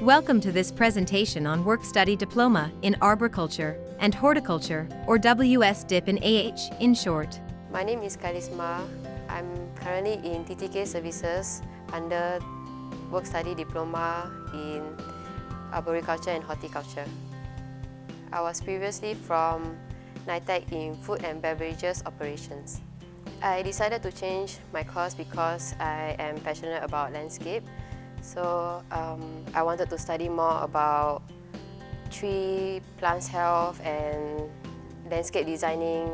Welcome to this presentation on Work Study Diploma in Arboriculture and Horticulture, or WS-DIP in AH in short. My name is Karisma. I'm currently in TTK services under Work Study Diploma in Arboriculture and Horticulture. I was previously from NITEC in Food and Beverages Operations. I decided to change my course because I am passionate about landscape. So I wanted to study more about tree, plants health and landscape designing.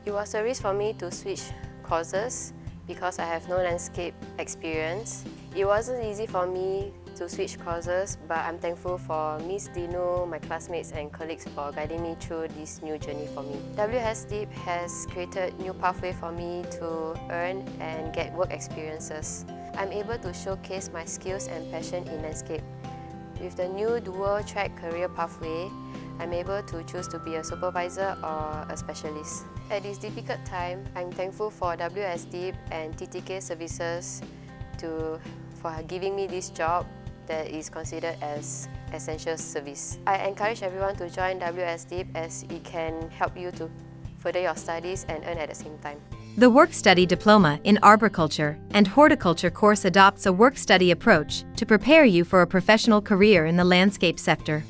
It was a risk for me to switch courses because I have no landscape experience. It wasn't easy for me to switch courses, but I'm thankful for Miss Dino, my classmates and colleagues for guiding me through this new journey for me. WS-DIP has created new pathway for me to earn and get work experiences. I'm able to showcase my skills and passion in landscape. With the new dual-track career pathway, I'm able to choose to be a supervisor or a specialist. At this difficult time, I'm thankful for WS-DIP and TTK services for giving me this job that is considered as essential service. I encourage everyone to join WS-DIP as it can help you to further your studies and earn at the same time. The Work Study Diploma in Arboriculture and Horticulture course adopts a work-study approach to prepare you for a professional career in the landscape sector.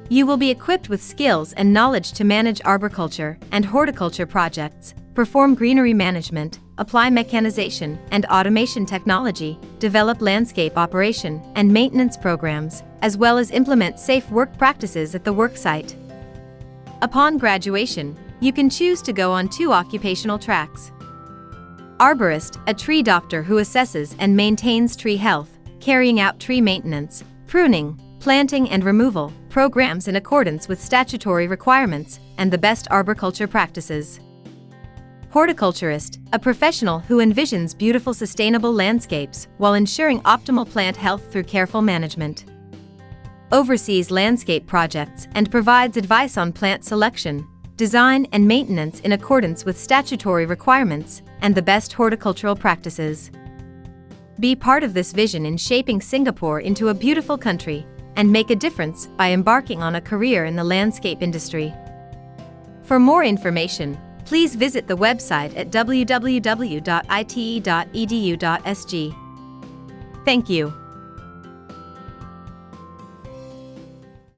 You will be equipped with skills and knowledge to manage arboriculture and horticulture projects, perform greenery management, apply mechanization and automation technology, develop landscape operation and maintenance programs, as well as implement safe work practices at the worksite. Upon graduation, you can choose to go on 2 occupational tracks. Arborist, a tree doctor who assesses and maintains tree health, carrying out tree maintenance, pruning, planting and removal programs in accordance with statutory requirements and the best arboriculture practices. Horticulturist, a professional who envisions beautiful sustainable landscapes while ensuring optimal plant health through careful management. Oversees landscape projects and provides advice on plant selection, design and maintenance in accordance with statutory requirements and the best horticultural practices. Be part of this vision in shaping Singapore into a beautiful country and make a difference by embarking on a career in the landscape industry. For more information, please visit the website at www.ite.edu.sg. Thank you.